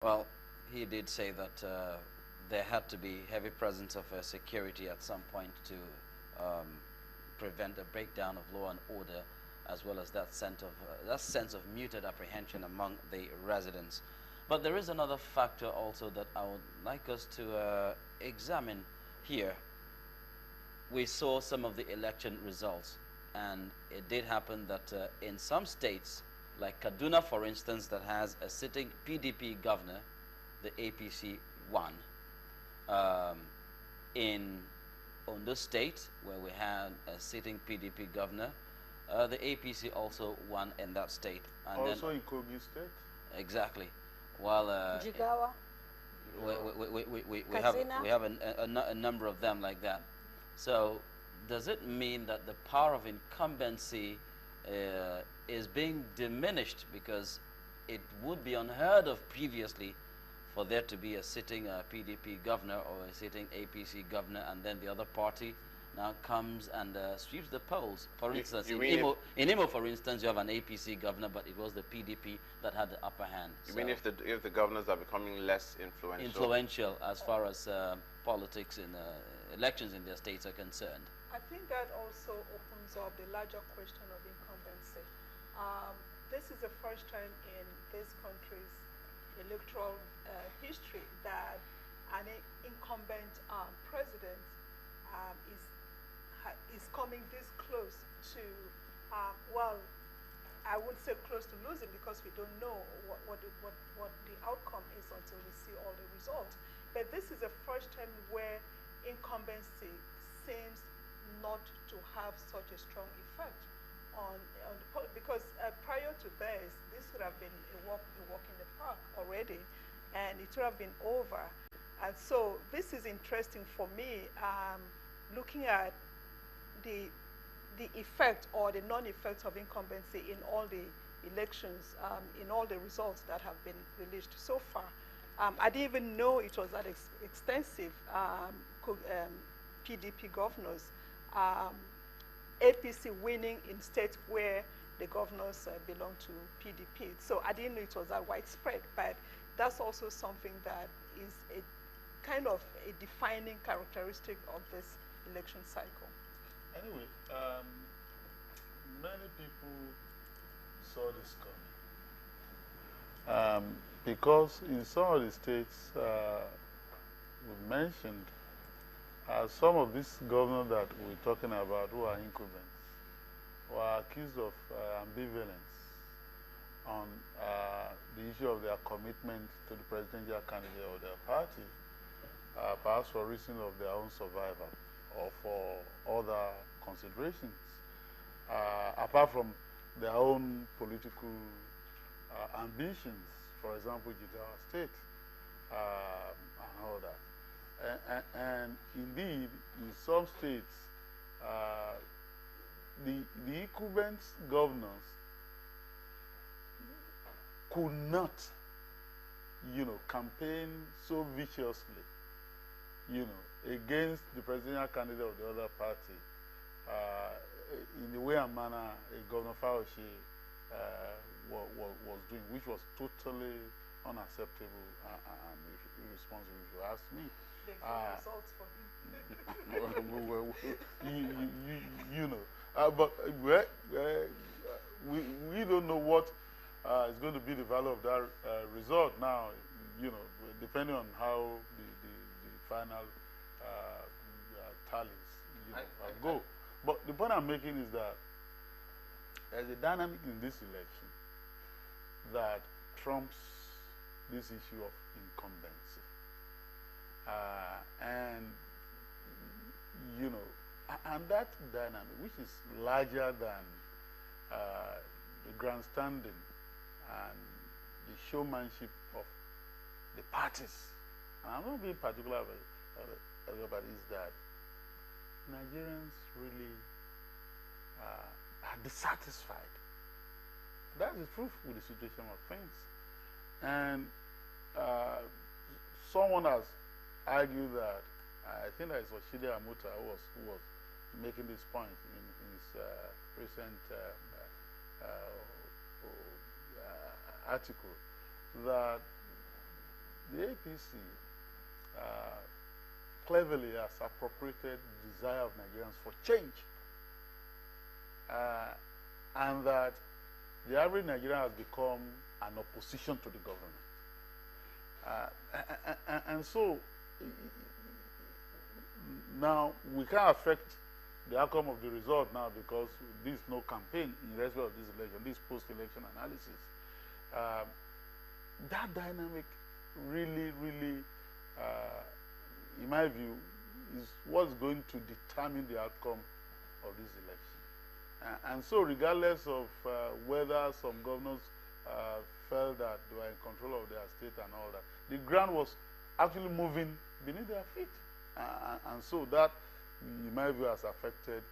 Well, he did say that there had to be heavy presence of security at some point to um, prevent a breakdown of law and order, as well as that sense of muted apprehension among the residents. But there is another factor also that I would like us to examine here. We saw some of the election results, and it did happen that in some states, like Kaduna, for instance, that has a sitting PDP governor, the APC won. Um, in Ondo State, where we had a sitting PDP governor, the APC also won in that state. And also in Kogi State? Exactly. While Jigawa, we Katsina. have a number of them like that. So does it mean that the power of incumbency is being diminished, because it would be unheard of previously for there to be a sitting PDP governor or a sitting APC governor, and then the other party now comes and sweeps the polls? For instance, in Imo, for instance, you have an APC governor, but it was the PDP that had the upper hand. You mean if the governors are becoming less influential? Influential as far as politics in elections in their states are concerned. I think that also opens up the larger question of incumbency. This is the first time in this country's electoral history that an incumbent president is coming this close to, well, I would say close to losing, because we don't know what the outcome is until we see all the results. But this is the first time where incumbency seems not to have such a strong effect on the because prior to this would have been a walk in the park already, and it would have been over. And so this is interesting for me, looking at the effect or the non-effect of incumbency in all the elections, in all the results that have been released so far. I didn't even know it was that extensive. PDP governors, APC winning in states where the governors belong to PDP. So I didn't know it was that widespread, but that's also something that is a kind of a defining characteristic of this election cycle. Anyway, many people saw this coming. Because in some of the states we mentioned, some of these governors that we're talking about who are incumbents were accused of ambivalence on the issue of their commitment to the presidential candidate of their party, perhaps for reason of their own survival or for other considerations, apart from their own political ambitions, for example, Jigawa State and all that. And indeed, in some states, the incumbent governors could not, campaign so viciously, against the presidential candidate of the other party in the way and manner Governor Fauci was doing, which was totally unacceptable and irresponsible, if you ask me. Results for him. But we don't know what is going to be the value of that result now, depending on how the final tallies go. But the point I'm making is that there's a dynamic in this election that trumps this issue of incumbency. And that dynamic, which is larger than the grandstanding and the showmanship of the parties. And I'm not being particular about is that Nigerians really are dissatisfied. That is proof with the situation of things. And someone has argued that, I think that it was Shide Amuta who was making this point in his recent article, that APC cleverly has appropriated the desire of Nigerians for change, and that the average Nigerian has become an opposition to the government. And so now we can't affect the outcome of the result now because there is no campaign in respect of this election, this post-election analysis. That dynamic really, in my view, is what's going to determine the outcome of this election. And so regardless of whether some governors felt that they were in control of their state and all that, the ground was actually moving beneath their feet. And so that, in my view, has affected,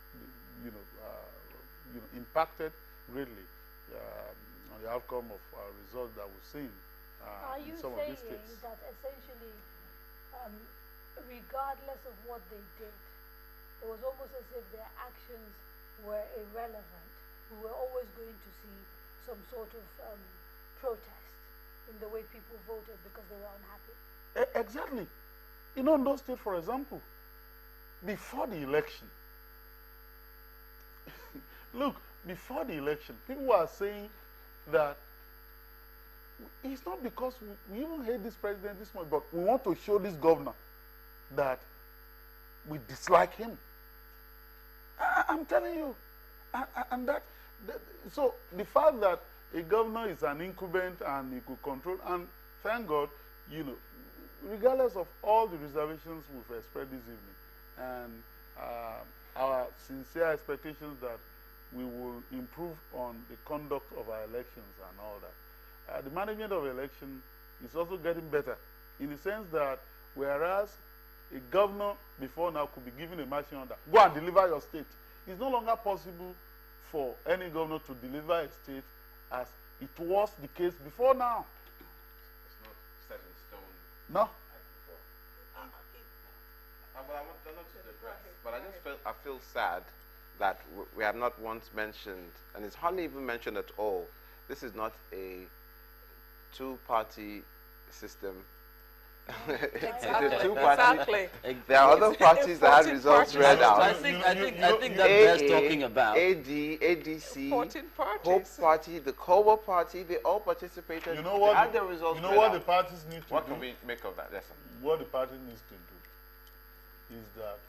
impacted greatly on the outcome of results that we've seen in some of these states. Are you saying that essentially, regardless of what they did, it was almost as if their actions were irrelevant? We were always going to see some sort of protest in the way people voted because they were unhappy? Exactly. In Ondo State, for example, before the election, look, before the election, people were saying that it's not because we even hate this president this much, but we want to show this governor that we dislike him. I'm telling you. And so the fact that a governor is an incumbent and he could control, and thank God, regardless of all the reservations we've expressed this evening, and our sincere expectations that we will improve on the conduct of our elections and all that. The management of election is also getting better in the sense that whereas a governor before now could be given a marching order, go and deliver your state, it's no longer possible for any governor to deliver a state as it was the case before now. It's not set in stone. No. Like before. But I want not to digress. But I feel sad that we have not once mentioned, and it's hardly even mentioned at all. This is not a two-party system. It's a two-party. There are other parties that had results read out. I think that bears talking about. ADC, 14 parties. Hope Party, the Kobo Party, they all participated. You know what? They had their results you know read what out. the parties need to do? What can we make of that? Yes, sir. What the party needs to do is that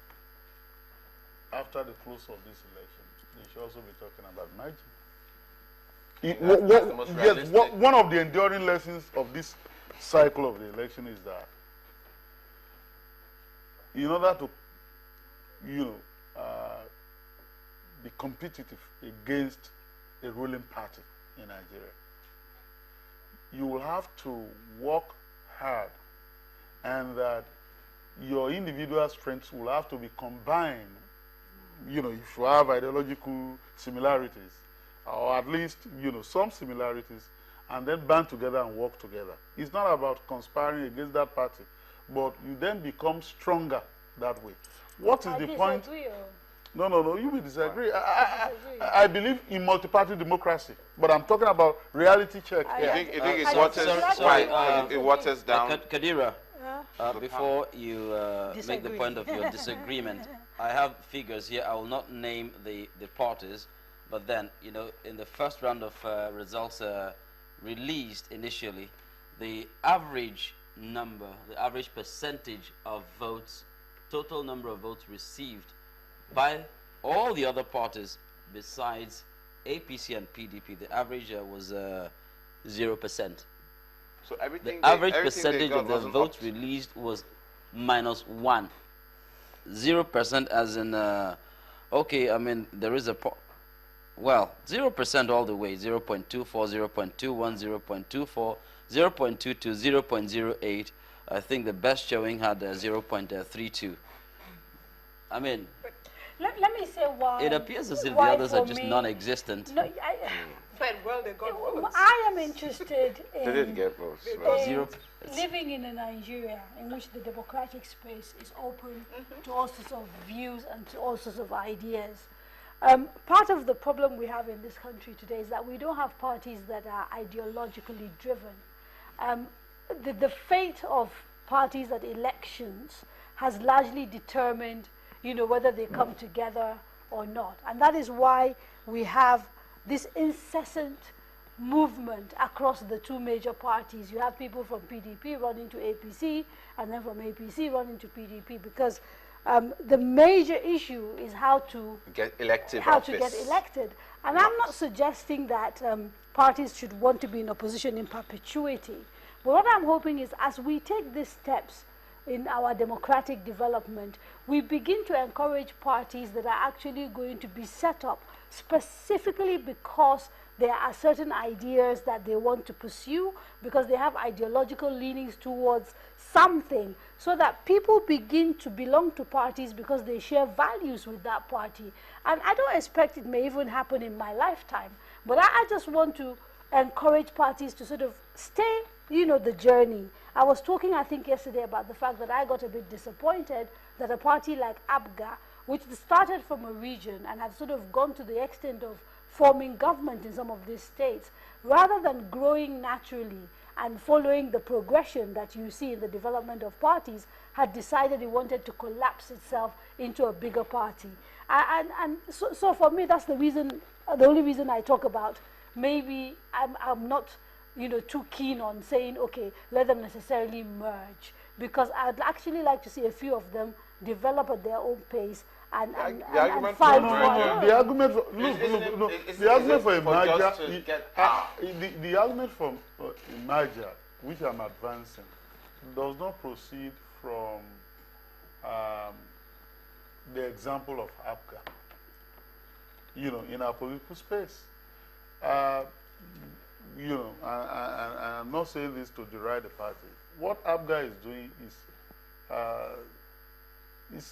after the close of this election, they should also be talking about margin. That's the most realistic. One of the enduring lessons of this cycle of the election is that in order to, be competitive against a ruling party in Nigeria, you will have to work hard, and that your individual strengths will have to be combined. If you have ideological similarities, or at least, some similarities, and then band together and work together. It's not about conspiring against that party, but you then become stronger that way. What is the point? No, you will disagree. I believe in multi-party democracy, but I'm talking about reality check. You think it waters down? Kadira, before you make the point of your disagreement, I have figures here. I will not name the parties, but then, in the first round of results released initially, the average number, the average percentage of votes, total number of votes received by all the other parties besides APC and PDP, the average was 0%. So everything the average everything percentage of the votes released was -1. 0% as in, okay, I mean, there is a, 0% all the way, 0.24, 0.21, 0.24, 0.22, 0.08. I think the best showing had 0.32. I mean, let me say why. it appears as if the others are just non-existent. No, They got votes. I am interested in They did get votes. living in a Nigeria in which the democratic space is open to all sorts of views and to all sorts of ideas. Part of the problem we have in this country today is that we don't have parties that are ideologically driven. the fate of parties at elections has largely determined, whether they come together or not. And that is why we have this incessant movement across the two major parties. You have people from PDP running to APC, and then from APC running to PDP, because the major issue is how to get elected. And I'm not suggesting that parties should want to be in opposition in perpetuity. But what I'm hoping is, as we take these steps in our democratic development, we begin to encourage parties that are actually going to be set up specifically because there are certain ideas that they want to pursue, because they have ideological leanings towards something, so that people begin to belong to parties because they share values with that party. And I don't expect it may even happen in my lifetime, but I just want to encourage parties to sort of stay, the journey. I was talking, I think, yesterday about the fact that I got a bit disappointed that a party like ABGA, which started from a region and had sort of gone to the extent of forming government in some of these states, rather than growing naturally and following the progression that you see in the development of parties, had decided it wanted to collapse itself into a bigger party. So for me, that's the reason, the only reason I talk about, maybe I'm not too keen on saying, okay, let them necessarily merge, because I'd actually like to see a few of them develop at their own pace and find the argument for, the argument for a merger, the argument for a merger, which I'm advancing, does not proceed from the example of APGA, in our political space. I'm not saying this to deride the party. What APGA is doing is